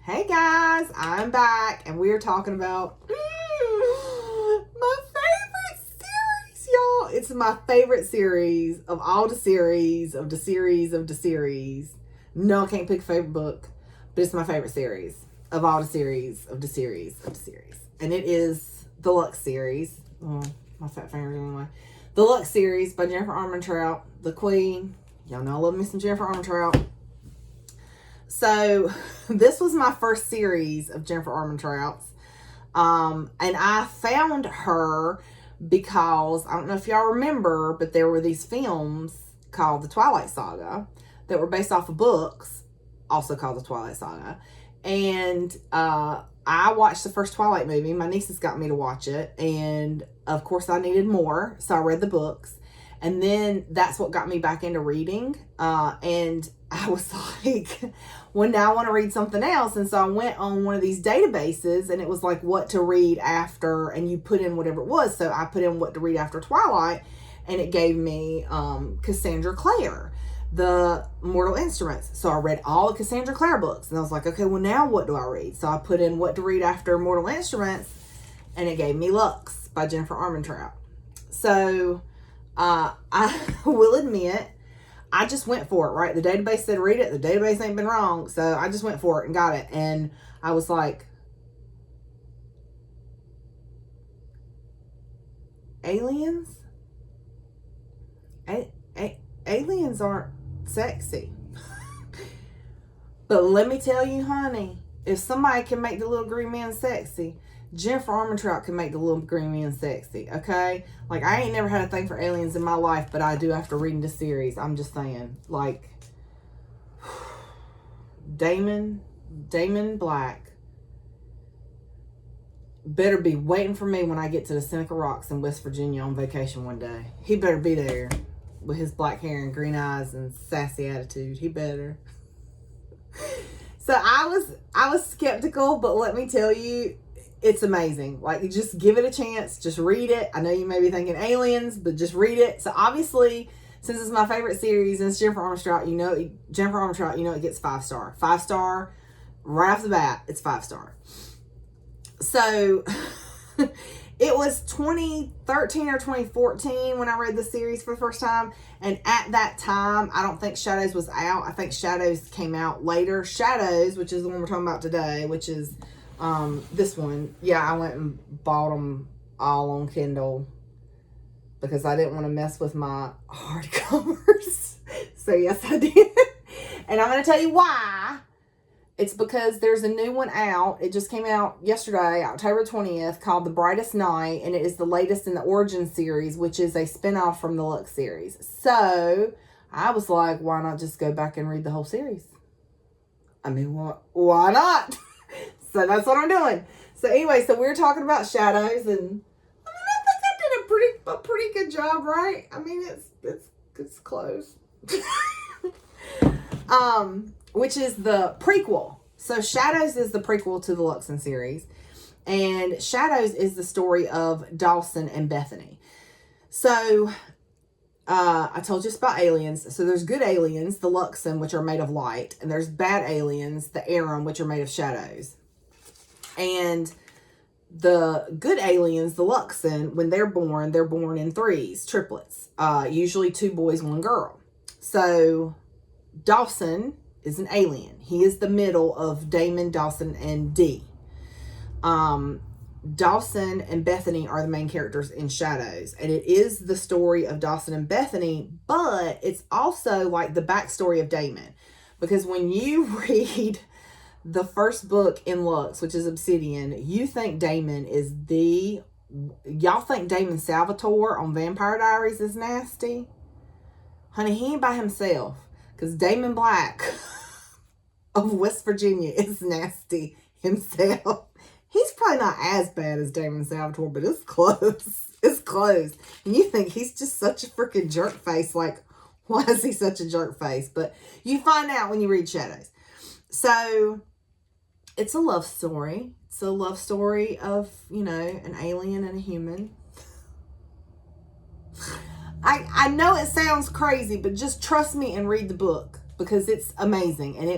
Hey guys, I'm back and we're talking about my favorite series, y'all. It's my favorite series of all the series of the series of the series. No, I can't pick a favorite book, but it's my favorite series of all the series of the series of the series. And it is the Lux series. Oh, my fat fingers anyway. The Lux series by Jennifer Armentrout, the queen. Y'all know I love me some Jennifer Armentrout. So this was my first series of Jennifer Armentrout's. And I found her because, I don't know if y'all remember, but there were these films called The Twilight Saga that were based off of books, also called The Twilight Saga. And I watched the first Twilight movie. My nieces got me to watch it. And of course I needed more, so I read the books. And then that's what got me back into reading. And I was like, well, now I want to read something else. And so I went on one of these databases and it was like what to read after, and you put in whatever it was. So I put in what to read after Twilight, and it gave me Cassandra Clare, the Mortal Instruments. So I read all the Cassandra Clare books and I was like, okay, well now what do I read? So I put in what to read after Mortal Instruments, and it gave me Lux by Jennifer Armentrout. So I will admit, I just went for it, right? The database said read it. The database ain't been wrong. So I just went for it and got it. And I was like, aliens? Aliens aren't sexy. But let me tell you, honey, if somebody can make the little green man sexy, Jennifer Armentrout can make the little green man sexy, okay? Like, I ain't never had a thing for aliens in my life, but I do after reading the series. I'm just saying. Like, Damon Black better be waiting for me when I get to the Seneca Rocks in West Virginia on vacation one day. He better be there with his black hair and green eyes and sassy attitude. He better. So I was skeptical, but let me tell you, it's amazing. Like, you just give it a chance. Just read it. I know you may be thinking aliens, but just read it. So obviously, since it's my favorite series and it's Jennifer Armentrout, you know it gets 5-star. 5-star right off the bat. It's 5-star. So it was 2013 or 2014 when I read the series for the first time. And at that time, I don't think Shadows was out. I think Shadows came out later. Shadows, which is the one we're talking about today, which is this one. Yeah, I went and bought them all on Kindle because I didn't want to mess with my hardcovers. So yes, I did. And I'm going to tell you why. It's because there's a new one out. It just came out yesterday, October 20th, called The Brightest Night, and it is the latest in the Origin series, which is a spinoff from the Lux series. So I was like, why not just go back and read the whole series? I mean, why not? So that's what I'm doing. So anyway, so we were talking about Shadows, and I mean, I think I did a pretty good job, right? I mean, it's close. Which is the prequel. So Shadows is the prequel to the Luxon series, and Shadows is the story of Dawson and Bethany. So I told you it's about aliens. So there's good aliens, the Luxon, which are made of light, and there's bad aliens, the Aram, which are made of shadows. And the good aliens, the Luxon, when they're born in threes, triplets, usually 2 boys, 1 girl. So Dawson is an alien. He is the middle of Damon, Dawson, and Dee. Dawson and Bethany are the main characters in Shadows, and it is the story of Dawson and Bethany, but it's also like the backstory of Damon, because when you read the first book in Lux, which is Obsidian, you think Damon is y'all think Damon Salvatore on Vampire Diaries is nasty? Honey, he ain't by himself, because Damon Black of West Virginia is nasty himself. He's probably not as bad as Damon Salvatore, but it's close. It's close. And you think he's just such a freaking jerk face. Like, why is he such a jerk face? But you find out when you read Shadows. So it's a love story. It's a love story of, an alien and a human. I know it sounds crazy, but just trust me and read the book, because it's amazing, and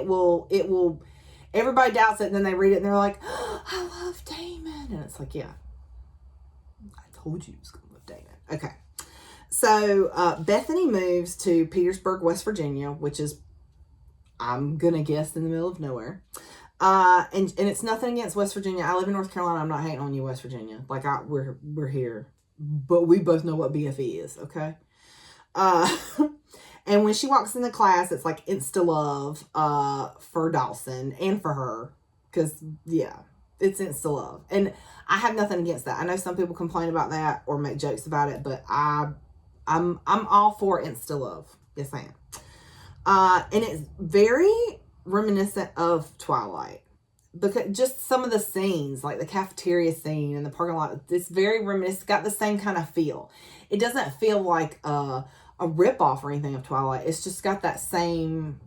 everybody doubts it, and then they read it and they're like, oh, I love Damon. And it's like, yeah, I told you it was going to love Damon. Okay. So Bethany moves to Petersburg, West Virginia, which is, I'm going to guess, in the middle of nowhere. And it's nothing against West Virginia. I live in North Carolina. I'm not hating on you, West Virginia. Like, we're here. But we both know what BFE is, okay? And when she walks into class, it's like insta-love for Dawson and for her. Because, yeah, it's insta-love. And I have nothing against that. I know some people complain about that or make jokes about it, but I'm all for insta-love. Yes, I am. And it's very reminiscent of Twilight. Because just some of the scenes, like the cafeteria scene and the parking lot, it's very reminiscent. It's got the same kind of feel. It doesn't feel like a ripoff or anything of Twilight. It's just got that same.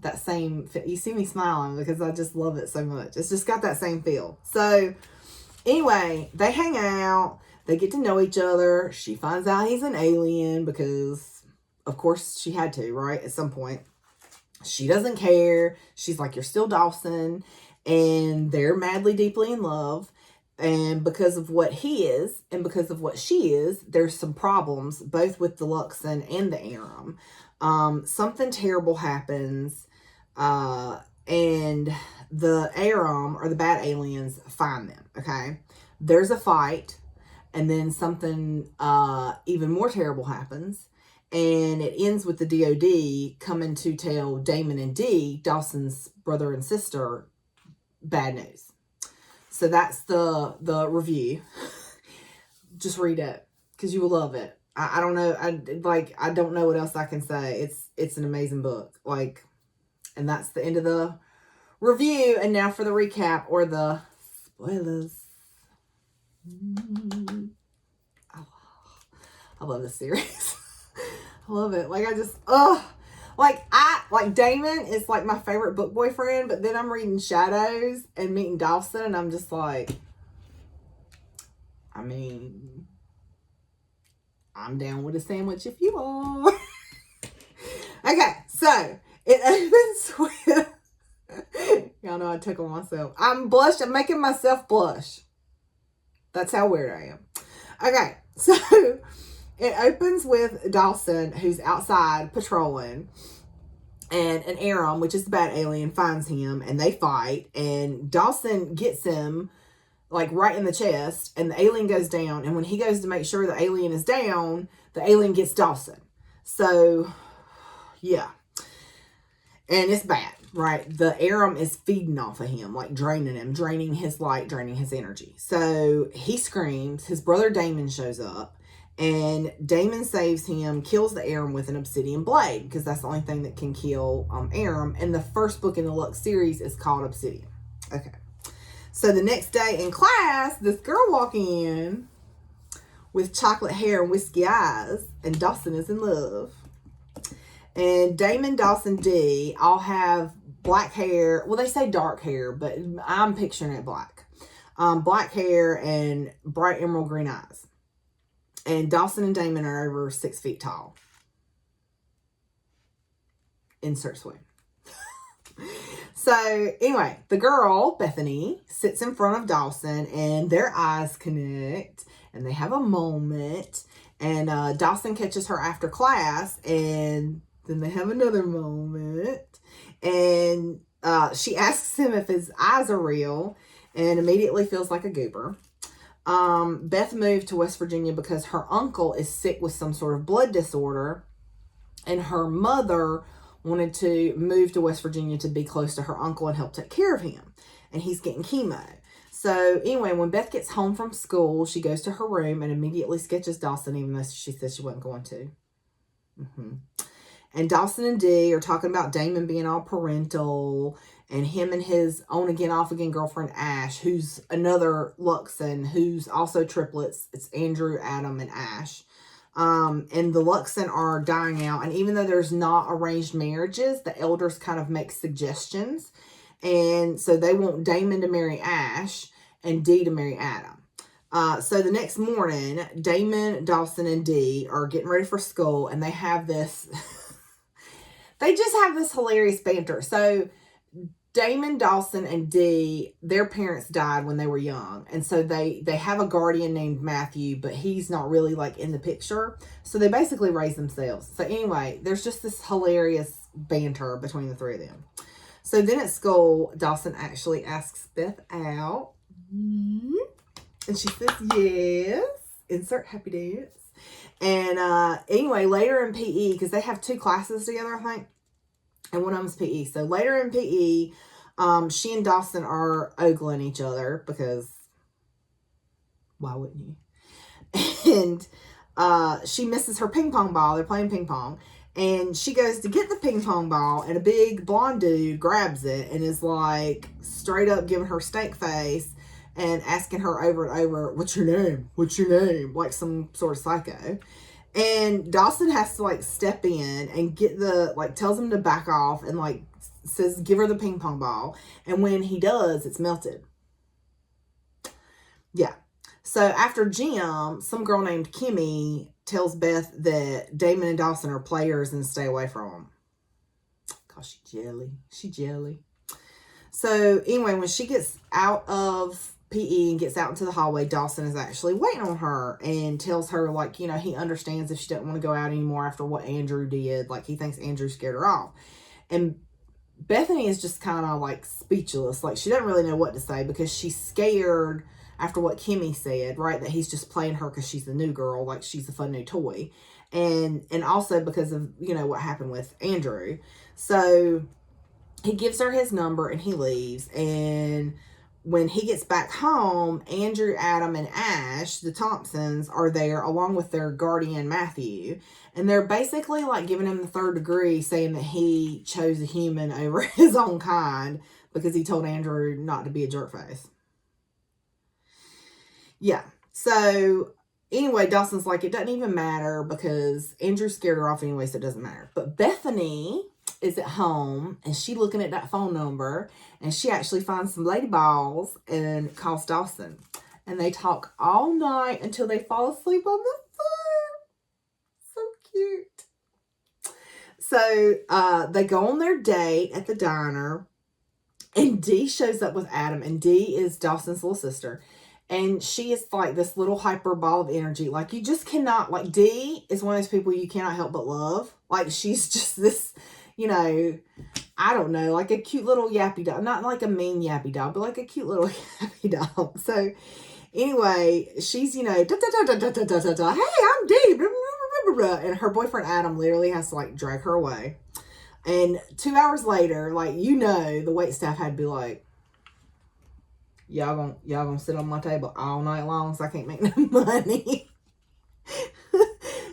You see me smiling because I just love it so much. It's just got that same feel. So anyway, they hang out. They get to know each other. She finds out he's an alien because, of course, she had to, right? At some point. She doesn't care. She's like, you're still Dawson. And they're madly, deeply in love. And because of what he is and because of what she is, there's some problems, both with the Luxon and the Aram. Something terrible happens. And the Aram, or the bad aliens, find them. Okay? There's a fight. And then something even more terrible happens. And it ends with the DOD coming to tell Damon and Dee, Dawson's brother and sister, bad news. So that's the review. Just read it because you will love it. I don't know. I don't know what else I can say. It's an amazing book. Like, and that's the end of the review. And now for the recap or the spoilers. I love this series. I love it. Like, I just, like Damon is like my favorite book boyfriend, but then I'm reading Shadows and meeting Dawson, and I'm just like, I mean, I'm down with a sandwich if you are. Okay, so it opens with, y'all know I tickle myself. I'm making myself blush. That's how weird I am. Okay, so it opens with Dawson, who's outside patrolling, and an Aram, which is the bad alien, finds him, and they fight, and Dawson gets him, like, right in the chest, and the alien goes down, and when he goes to make sure the alien is down, the alien gets Dawson. So, yeah. And it's bad, right? The Aram is feeding off of him, like draining him, draining his light, draining his energy. So he screams. His brother Damon shows up, and Damon saves him, kills the Aram with an obsidian blade, because that's the only thing that can kill Aram. And the first book in the Lux series is called Obsidian. Okay. So the next day in class, this girl walking in with chocolate hair and whiskey eyes, and Dawson is in love. And Damon, Dawson, Dee all have black hair. Well, they say dark hair, but I'm picturing it black. Black hair and bright emerald green eyes. And Dawson and Damon are over 6 feet tall. Insert swing. So, anyway, the girl, Bethany, sits in front of Dawson, and their eyes connect, and they have a moment. And Dawson catches her after class, and then they have another moment. And she asks him if his eyes are real, and immediately feels like a goober. Beth moved to West Virginia because her uncle is sick with some sort of blood disorder, and her mother wanted to move to West Virginia to be close to her uncle and help take care of him, and he's getting chemo. So anyway, when Beth gets home from school, she goes to her room and immediately sketches Dawson, even though she said she wasn't going to. And Dawson and Dee are talking about Damon being all parental, and him and his on-again, off-again girlfriend, Ash, who's another Luxon, who's also triplets. It's Andrew, Adam, and Ash. And the Luxon are dying out. And even though there's not arranged marriages, the elders kind of make suggestions. And so they want Damon to marry Ash and Dee to marry Adam. So the next morning, Damon, Dawson, and Dee are getting ready for school, and they have this... they just have this hilarious banter. So Damon, Dawson, and Dee, their parents died when they were young. And so they have a guardian named Matthew, but he's not really like in the picture. So they basically raise themselves. So anyway, there's just this hilarious banter between the three of them. So then at school, Dawson actually asks Beth out. And she says yes. Insert happy dance. And anyway, later in PE, because they have 2 classes together, I think. And one of them's PE. So later in PE, she and Dawson are ogling each other because why wouldn't you? And she misses her ping pong ball. They're playing ping pong. And she goes to get the ping pong ball, and a big blonde dude grabs it and is like straight up giving her stank face and asking her over and over, "What's your name? What's your name?" Like some sort of psycho. And Dawson has to like step in and get tells him to back off and like says, "Give her the ping pong ball." And when he does, it's melted. Yeah. So after gym, some girl named Kimmy tells Beth that Damon and Dawson are players and stay away from them. Gosh, she jelly. So anyway, when she gets out of PE and gets out into the hallway, Dawson is actually waiting on her and tells her, like, you know, he understands if she doesn't want to go out anymore after what Andrew did. Like, he thinks Andrew scared her off. And Bethany is just kind of like speechless. Like, she doesn't really know what to say because she's scared after what Kimmy said, right? That he's just playing her because she's the new girl, like she's a fun new toy. And also because of, you know, what happened with Andrew. So he gives her his number and he leaves. And when he gets back home, Andrew, Adam, and Ash, the Thompsons, are there along with their guardian, Matthew. And they're basically like giving him the 3rd degree, saying that he chose a human over his own kind because he told Andrew not to be a jerkface. Yeah. So anyway, Dawson's like, it doesn't even matter because Andrew scared her off anyway, so it doesn't matter. But Bethany is at home and she looking at that phone number and she actually finds some lady balls and calls Dawson. And they talk all night until they fall asleep on the phone. So cute. So they go on their date at the diner and Dee shows up with Adam, and Dee is Dawson's little sister. And she is like this little hyper ball of energy. Like, you just cannot, like, Dee is one of those people you cannot help but love. Like, she's just this, you know, I don't know, like a cute little yappy dog. Not like a mean yappy dog, but like a cute little yappy dog. So, anyway, she's, you know, hey, I'm Dee. And her boyfriend Adam literally has to, like, drag her away. And 2 hours later, like, you know, the waitstaff had to be like, y'all gonna sit on my table all night long so I can't make no money.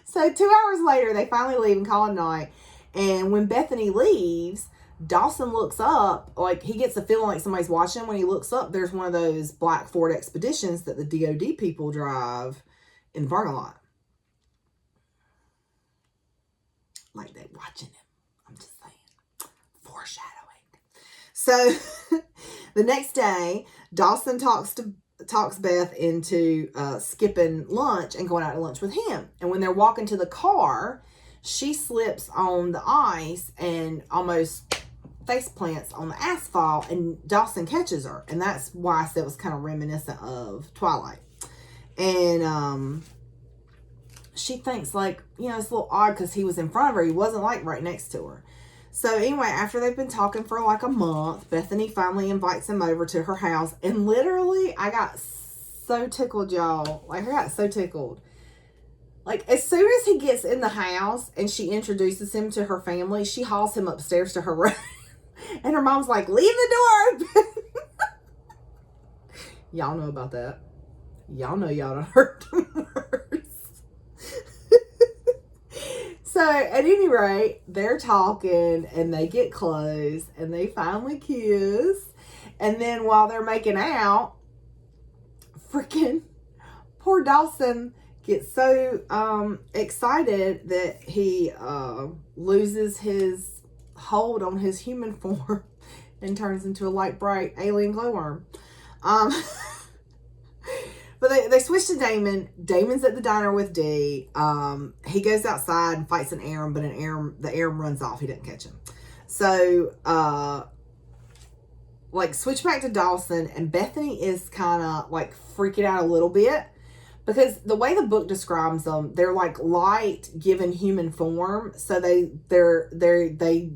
So 2 hours later, they finally leave and call it night. And when Bethany leaves, Dawson looks up, like he gets a feeling like somebody's watching. When he looks up, there's one of those black Ford Expeditions that the DOD people drive in the parking lot. Like they're watching him. I'm just saying. Foreshadowing. So the next day, Dawson talks Beth into skipping lunch and going out to lunch with him. And when they're walking to the car, she slips on the ice and almost face plants on the asphalt, and Dawson catches her. And that's why I said it was kind of reminiscent of Twilight. And she thinks, like, you know, it's a little odd because he was in front of her. He wasn't, like, right next to her. So anyway, after they've been talking for like a month, Bethany finally invites him over to her house. And literally, I got so tickled, y'all. Like, I got so tickled. Like, as soon as he gets in the house and she introduces him to her family, she hauls him upstairs to her room. And her mom's like, leave the door open. Y'all know about that. Y'all know y'all done heard them words. So, at any rate, they're talking, and they get close, and they finally kiss. And then while they're making out, freaking poor Dawson gets so excited that he loses his hold on his human form and turns into a light, bright alien glowworm. But they switch to Damon. Damon's at the diner with Dee. He goes outside and fights an Aram, but the Aram runs off. He didn't catch him. So like, switch back to Dawson, and Bethany is kind of, like, freaking out a little bit. Because the way the book describes them, they're like light given human form. So they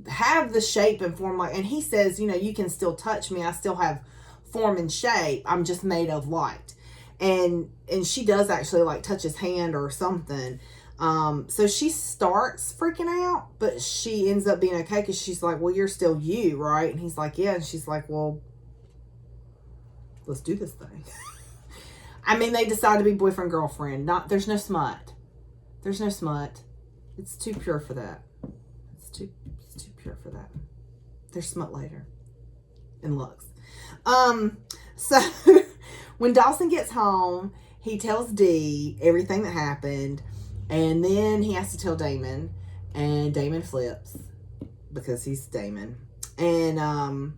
have the shape and form, like, and he says, you know, you can still touch me. I still have form and shape. I'm just made of light. And she does actually like touch his hand or something. So she starts freaking out, but she ends up being okay because she's like, well, you're still you, right? And he's like, yeah. And she's like, well, let's do this thing. I mean, they decide to be boyfriend, girlfriend. There's no smut. There's no smut. It's too pure for that. It's too pure for that. There's smut later. In Lux. So when Dawson gets home, he tells Dee everything that happened, and then he has to tell Damon, and Damon flips because he's Damon. And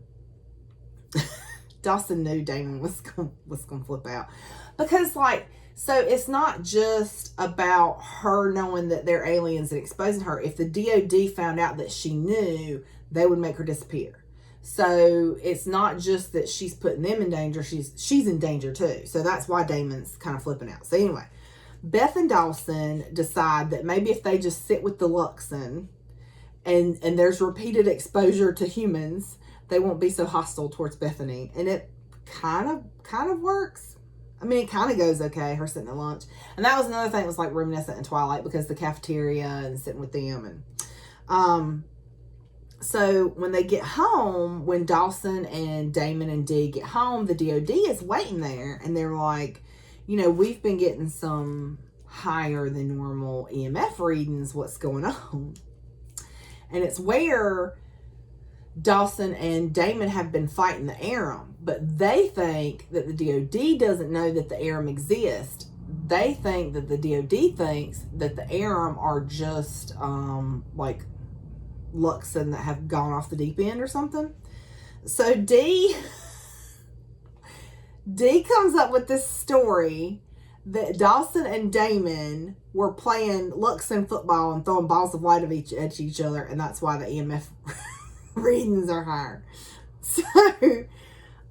Dawson knew Damon was gonna flip out. Because, like, so it's not just about her knowing that they're aliens and exposing her. If the DOD found out that she knew, they would make her disappear. So it's not just that she's putting them in danger. She's in danger too. So that's why Damon's kind of flipping out. So anyway, Beth and Dawson decide that maybe if they just sit with the Luxon and there's repeated exposure to humans, they won't be so hostile towards Bethany. And it kind of works. I mean, it kind of goes okay, her sitting at lunch. And that was another thing that was like reminiscent in Twilight, because the cafeteria and sitting with them. And so when they get home, when Dawson and Damon and Dee get home, the DOD is waiting there. And they're like, you know, we've been getting some higher than normal EMF readings. What's going on? And it's where Dawson and Damon have been fighting the Aram, but they think that the DOD doesn't know that the Aram exists. They think that the DOD thinks that the Aram are just like Luxon that have gone off the deep end or something. So Dee comes up with this story that Dawson and Damon were playing Luxon football and throwing balls of light at each other, and that's why the EMF readings are higher. So,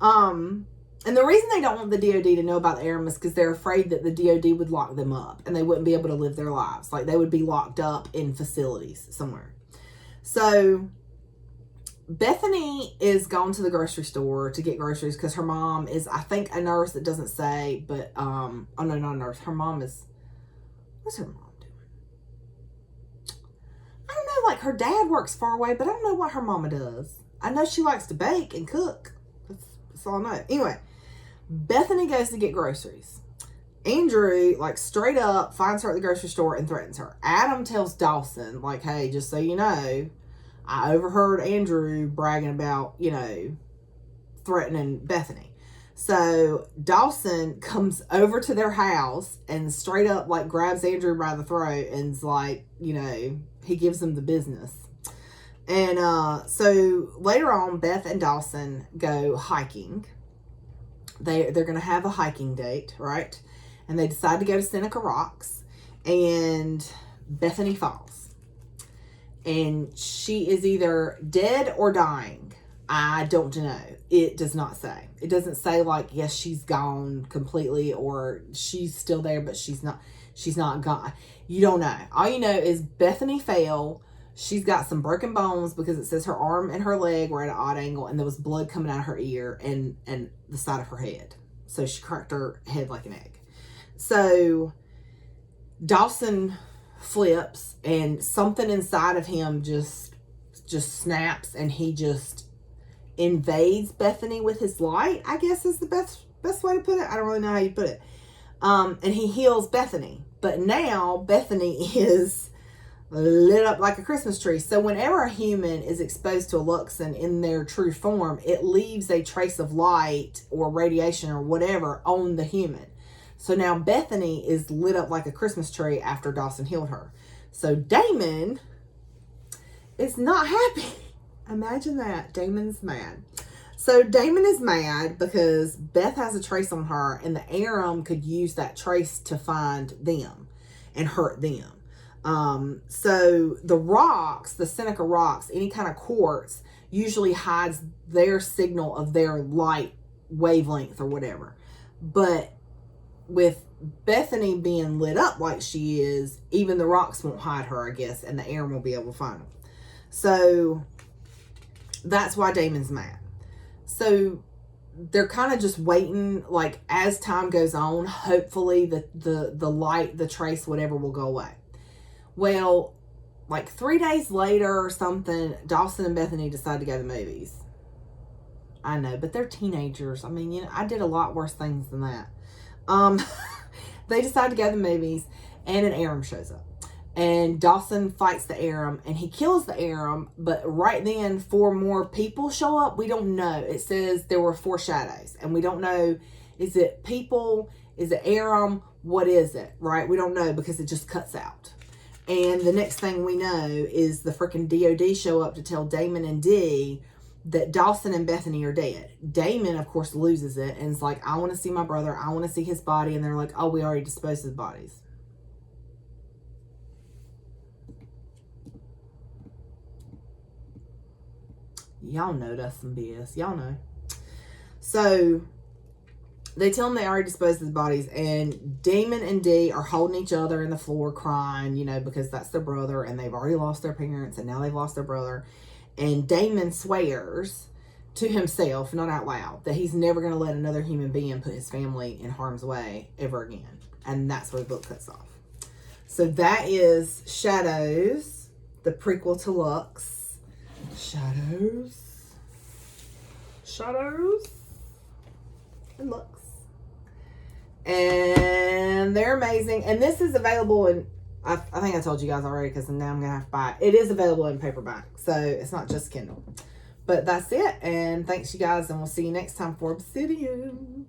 and the reason they don't want the DOD to know about the Aram is because they're afraid that the DOD would lock them up and they wouldn't be able to live their lives. Like, they would be locked up in facilities somewhere. So Bethany is going to the grocery store to get groceries because her mom is, I think, a nurse. That doesn't say, but oh no, not a nurse. Her mom is, what's her mom doing? I don't know, like, her dad works far away, but I don't know what her mama does. I know she likes to bake and cook. That's all I know. Anyway, Bethany goes to get groceries. Andrew, like, straight up finds her at the grocery store and threatens her. Adam tells Dawson, like, hey, just so you know, I overheard Andrew bragging about, you know, threatening Bethany. So Dawson comes over to their house and straight up, like, grabs Andrew by the throat and's like, you know, he gives him the business. And so later on, Beth and Dawson go hiking. They're going to have a hiking date, right? And they decide to go to Seneca Rocks. And Bethany falls. And she is either dead or dying. I don't know. It does not say. It doesn't say, like, yes, she's gone completely or she's still there, but she's not gone. You don't know. All you know is Bethany fell. She's got some broken bones because it says her arm and her leg were at an odd angle and there was blood coming out of her ear and the side of her head. So she cracked her head like an egg. So Dawson flips and something inside of him just snaps and he just invades Bethany with his light, I guess is the best way to put it. I don't really know how you put it. And he heals Bethany. But now Bethany is lit up like a Christmas tree. So whenever a human is exposed to a Luxon in their true form, it leaves a trace of light or radiation or whatever on the human. So now Bethany is lit up like a Christmas tree after Dawson healed her. So Damon is not happy. Imagine that. Damon's mad. So Damon is mad because Beth has a trace on her and the Aram could use that trace to find them and hurt them. So the rocks, the Seneca rocks, any kind of quartz, usually hides their signal of their light wavelength or whatever. But with Bethany being lit up like she is, even the rocks won't hide her, I guess, and the air won't be able to find them. So that's why Damon's mad. So they're kind of just waiting, like, as time goes on, hopefully the light, the trace, whatever, will go away. Well, like 3 days later or something, Dawson and Bethany decide to go to the movies. I know, but they're teenagers. I mean, you know, I did a lot worse things than that. They decide to go to the movies, and an Aram shows up. And Dawson fights the Aram, and he kills the Aram, but right then 4 more people show up. We don't know. It says there were 4 shadows, and we don't know, is it people, is it Aram, what is it, right? We don't know because it just cuts out. And the next thing we know is the freaking DOD show up to tell Damon and Dee that Dawson and Bethany are dead. Damon, of course, loses it, and is like, I want to see my brother, I want to see his body, and they're like, oh, we already disposed of his bodies. Y'all know that's some BS. Y'all know. So they tell them they already disposed of the bodies, and Damon and Dee are holding each other in the floor crying, you know, because that's their brother, and they've already lost their parents, and now they've lost their brother. And Damon swears to himself, not out loud, that he's never going to let another human being put his family in harm's way ever again. And that's where the book cuts off. So that is Shadows, the prequel to Lux. Shadows and Lux, and they're amazing. And this is available in, I think I told you guys already, because now I'm gonna have to buy it. It is available in paperback, so it's not just Kindle. But that's it, and thanks you guys, and we'll see you next time for Obsidian.